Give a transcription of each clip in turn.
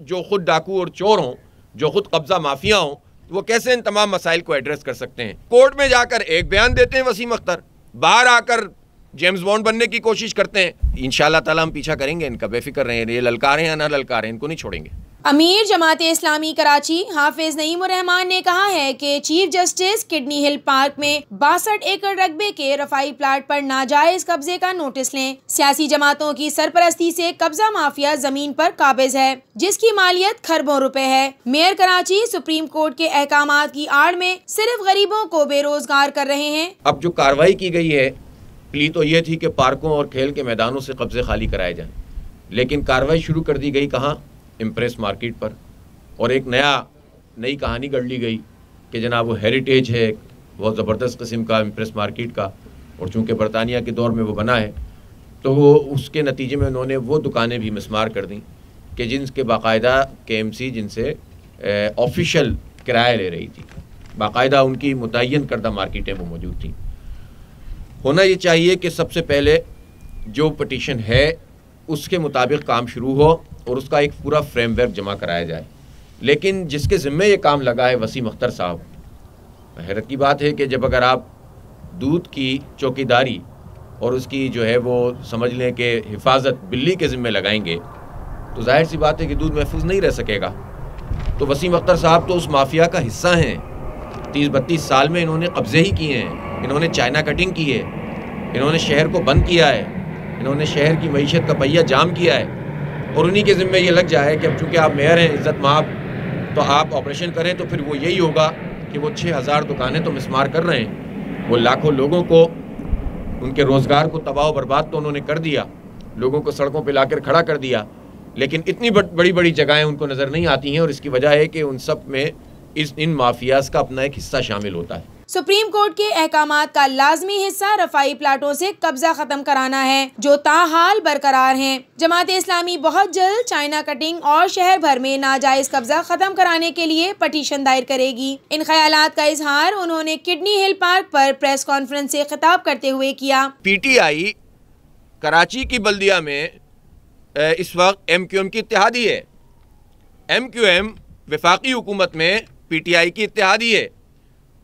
जो खुद डाकू और चोर हों, जो खुद कब्जा माफिया हों, वो कैसे इन तमाम मसाइल को एड्रेस कर सकते हैं? कोर्ट में जाकर एक बयान देते हैं वसीम अख्तर, बाहर आकर जेम्स बॉन्ड बनने की कोशिश करते हैं। इंशाअल्लाह ताला हम पीछा करेंगे इनका, बेफिक्र रहें, ये ललकारें या ना ललकारें, इनको नहीं छोड़ेंगे। अमीर जमाते इस्लामी कराची हाफिज नईमुर रहमान ने कहा है कि chief justice kidney Hill park में 62 एकड़ रकबे के रफाई प्लाट पर नाजायज कब्जे का नोटिस लें। सियासी जमातों की सरपरस्ती से कब्जा माफिया जमीन पर काबिज है, जिसकी मालियत खरबों रुपए है। मेयर कराची सुप्रीम कोर्ट के अहकामात की आड़ में सिर्फ गरीबों को बेरोजगार कर रहे हैं। अब जो कार्रवाई की गई है, प्ली तो ये थी कि पार्कों और खेल के मैदानों से कब्जे खाली कराए जाएं, लेकिन कार्रवाई शुरू कर दी गई कहाँ? इम्प्रेस मार्केट पर। और एक नई कहानी गढ़ ली गई कि जनाब वो हेरिटेज है, बहुत ज़बरदस्त किस्म का इम्प्रेस मार्केट का, और चूँकि बरतानिया के दौर में वो बना है, तो वो उसके नतीजे में उन्होंने वो दुकानें भी मिसमार कर दी कि जिनके बाकायदा KMC जिनसे ऑफिशियल किराया ले रही थी, बाकायदा उनकी मुतय्यन करदा मार्केटें वो मौजूद थी। होना ये चाहिए कि सबसे पहले जो पटिशन है उसके मुताबिक काम शुरू हो और उसका एक पूरा फ्रेमवर्क जमा कराया जाए। लेकिन जिसके ज़िम्मे ये काम लगा है वसीम अख्तर साहब, हैरत की बात है कि जब अगर आप दूध की चौकीदारी और उसकी जो है वो समझ लें कि हिफाजत बिल्ली के ज़िम्मे लगाएंगे, तो जाहिर सी बात है कि दूध महफूज नहीं रह सकेगा। तो वसीम अख्तर साहब तो उस माफिया का हिस्सा हैं। 30-32 साल में इन्होंने कब्जे ही किए हैं, इन्होंने चाइना कटिंग की है, इन्होंने शहर को बंद किया है, इन्होंने शहर की मईशत का पहिया जाम किया है, और उन्हीं के ज़िम्मे ये लग जाए कि अब चूँकि आप मेयर हैं इज़्ज़त माब, तो आप ऑपरेशन करें, तो फिर वो यही होगा कि वो 6000 दुकानें तो मिसमार कर रहे हैं, वो लाखों लोगों को, उनके रोज़गार को तबाह बर्बाद तो उन्होंने कर दिया, लोगों को सड़कों पर लाकर खड़ा कर दिया, लेकिन इतनी बड़ी बड़ी जगहें उनको नज़र नहीं आती हैं, और इसकी वजह है कि उन सब में इन माफियाज का अपना एक हिस्सा शामिल होता है। सुप्रीम कोर्ट के अहकामात का लाजमी हिस्सा रफाई प्लाटों से कब्जा खत्म कराना है, जो ताहाल बरकरार हैं। जमाते इस्लामी बहुत जल्द चाइना कटिंग और शहर भर में नाजायज कब्जा खत्म कराने के लिए पटिशन दायर करेगी। इन ख्यालात का इजहार उन्होंने किडनी हिल पार्क पर प्रेस कॉन्फ्रेंस से खिताब करते हुए किया। PTI कराची की बल्दिया में इस वक्त MQM की इत्तेहादी है। MQM वफाकी हुकूमत में PTI की इत्तेहादी है,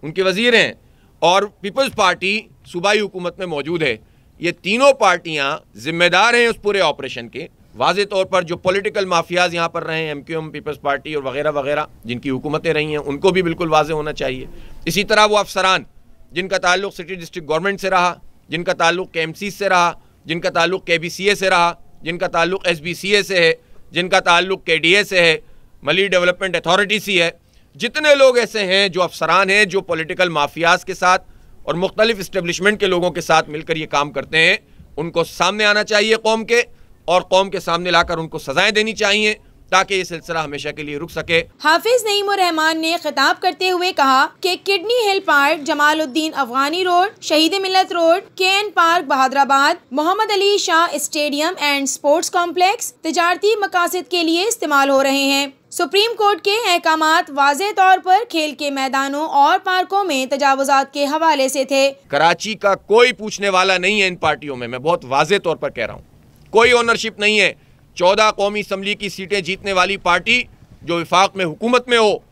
उनके वजीर हैं, और पीपल्स पार्टी सूबाई हुकूमत में मौजूद है। ये तीनों पार्टियां जिम्मेदार हैं उस पूरे ऑपरेशन के। वाज़े तौर पर जो पॉलिटिकल माफियाज यहाँ पर रहे हैं, MQM, पीपल्स पार्टी और वगैरह वगैरह जिनकी हुकूमतें रही हैं, उनको भी बिल्कुल वाज़े होना चाहिए। इसी तरह वो अफसरान जिनका ताल्लुक सिटी डिस्ट्रिक्ट गवर्नमेंट से रहा, जिनका ताल्लुक KMC से रहा, जिनका ताल्लुक KBCA से रहा, जिनका ताल्लुक SBCA से है, जिनका ताल्लुक KDA से है, मली डेवलपमेंट अथॉरिटी से है, जितने लोग ऐसे हैं जो अफसरान हैं, जो पॉलिटिकल माफियाज के साथ और मुख्तलिफ इस्टेब्लिशमेंट के लोगों के साथ मिलकर ये काम करते हैं, उनको सामने आना चाहिए कौम के, और कौम के सामने लाकर उनको सजाएं देनी चाहिए ताकि ये सिलसिला हमेशा के लिए रुक सके। हाफिज नईमुर रहमान ने खिताब करते हुए कहा कि Kidney Hill Park, Jamaluddin Afghani road, Shaheed Millat road, KN park Bahadurabad, Mohammad Ali Shah stadium and sports complex तिजारती मकासद के लिए इस्तेमाल हो रहे हैं। सुप्रीम कोर्ट के अहकामात वाज़े तौर पर खेल के मैदानों और पार्कों में तजावुजात के हवाले से थे। कराची का कोई पूछने वाला नहीं है इन पार्टियों में, मैं बहुत वाज़े तौर पर कह रहा हूँ, कोई ओनरशिप नहीं है। 14 कौमी असम्बली की सीटें जीतने वाली पार्टी जो विफाक में हुकूमत में हो,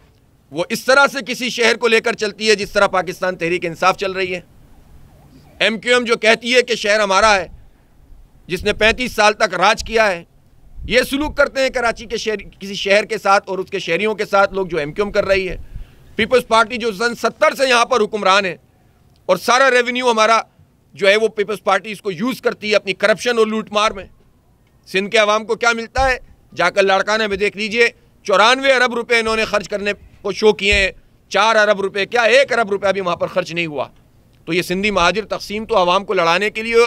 वो इस तरह से किसी शहर को लेकर चलती है जिस तरह पाकिस्तान तहरीक इंसाफ चल रही है। MQM जो कहती है कि शहर हमारा है, जिसने 35 साल तक राज किया है, ये सलूक करते हैं कराची के किसी शहर के साथ और उसके शहरियों के साथ लोग जो MQM कर रही है। पीपल्स पार्टी जो सन 70 से यहाँ पर हुक्मरान है, और सारा रेवेन्यू हमारा जो है वो पीपल्स पार्टी इसको यूज़ करती है अपनी करप्शन और लूटमार में। सिंध के अवाम को क्या मिलता है, जाकर लाड़काना में देख लीजिए, 94 अरब रुपए इन्होंने खर्च करने को शो किए हैं। 4 अरब रुपए क्या, 1 अरब रुपया भी वहाँ पर खर्च नहीं हुआ। तो ये सिंधी महाजिर तकसीम तो अवाम को लड़ाने के लिए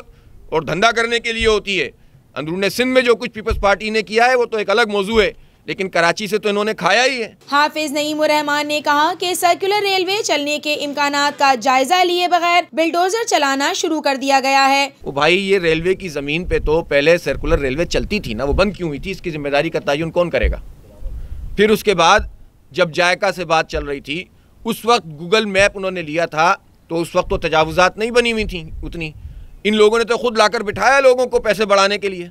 और धंधा करने के लिए होती है। अंदरूनी सिंध में जो कुछ पीपल्स पार्टी ने किया है वो तो एक अलग मौजू है, लेकिन कराची से तो इन्होंने खाया ही है। हाफिज नईमुर रहमान ने कहा कि सर्कुलर रेलवे चलने के इम्कानात का जायजा लिए बगैर बिल्डोजर चलाना शुरू कर दिया गया है। वो भाई, ये रेलवे की जमीन पे तो पहले सर्कुलर रेलवे चलती थी ना, वो बंद क्यों हुई थी, इसकी जिम्मेदारी का तयन कौन करेगा? फिर उसके बाद जब जायका से बात चल रही थी, उस वक्त गूगल मैप उन्होंने लिया था, तो उस वक्त तो तजावुजात नहीं बनी हुई थी उतनी। इन लोगों ने तो खुद लाकर बिठाया लोगों को पैसे बढ़ाने के लिए।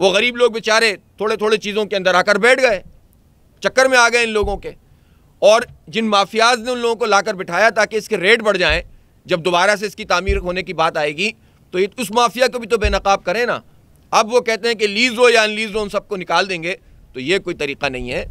वो गरीब लोग बेचारे थोड़े थोड़े चीज़ों के अंदर आकर बैठ गए, चक्कर में आ गए इन लोगों के। और जिन माफियाज ने उन लोगों को लाकर बिठाया ताकि इसके रेट बढ़ जाएं, जब दोबारा से इसकी तामीर होने की बात आएगी तो ये उस माफिया को भी तो बेनकाब करें ना। अब वो कहते हैं कि लीज हो या अनलीज हो उन सबको निकाल देंगे, तो ये कोई तरीका नहीं है।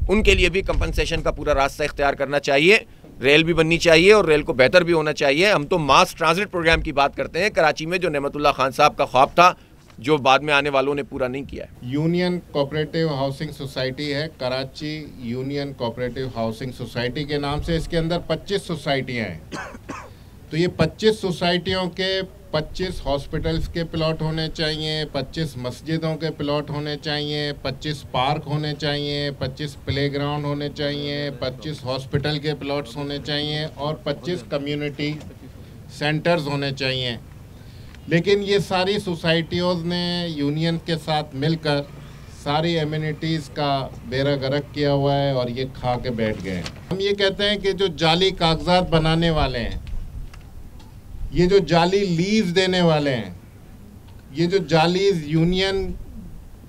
उनके लिए भी कंपनसेशन का पूरा रास्ता इख्तियार करना चाहिए, रेल भी बननी चाहिए और रेल को बेहतर भी होना चाहिए। हम तो मास ट्रांजिट प्रोग्राम की बात करते हैं कराची में, जो नेमतुल्लाह खान साहब का ख्वाब था, जो बाद में आने वालों ने पूरा नहीं किया है। यूनियन कोऑपरेटिव हाउसिंग सोसाइटी है, Karachi union cooperative housing society के नाम से। इसके अंदर 25 सोसाइटियाँ हैं। तो ये 25 सोसाइटियों के 25 हॉस्पिटल्स के प्लॉट होने चाहिए, 25 मस्जिदों के प्लॉट होने चाहिए, 25 पार्क होने चाहिए, 25 प्लेग्राउंड होने चाहिए, 25 हॉस्पिटल के प्लॉट्स होने चाहिए और 25 कम्युनिटी सेंटर्स होने चाहिए। लेकिन ये सारी सोसाइटियों ने यूनियन के साथ मिलकर सारी एमिनिटीज़ का बेड़ा गर्क किया हुआ है और ये खा के बैठ गए हैं। हम ये कहते हैं कि जो जाली कागजात बनाने वाले हैं, ये जो जाली लीज देने वाले हैं, ये जो जाली यूनियन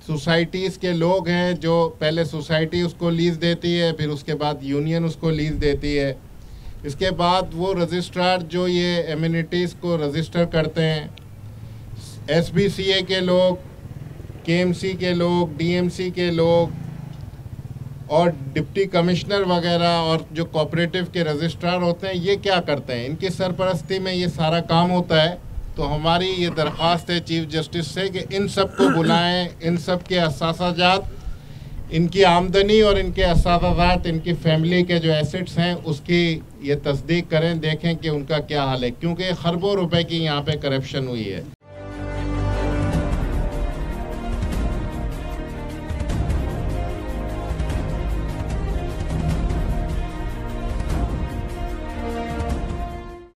सोसाइटीज़ के लोग हैं, जो पहले सोसाइटी उसको लीज देती है, फिर उसके बाद यूनियन उसको लीज देती है, इसके बाद वो रजिस्ट्रार जो ये एमिनिटीज़ को रजिस्टर करते हैं, SBCA के लोग, KMC के लोग, DMC के लोग और डिप्टी कमिश्नर वगैरह और जो कोऑपरेटिव के रजिस्ट्रार होते हैं, ये क्या करते हैं? इनकी सरपरस्ती में ये सारा काम होता है। तो हमारी ये दरख्वास्त है चीफ जस्टिस से कि इन सब को बुलाएं, इन सब के असासाजात, इनकी आमदनी और इनके असासाजात, इनकी फैमिली के जो एसेट्स हैं उसकी ये तस्दीक करें, देखें कि उनका क्या हाल है, क्योंकि खरबों रुपए की यहाँ पे करप्शन हुई है।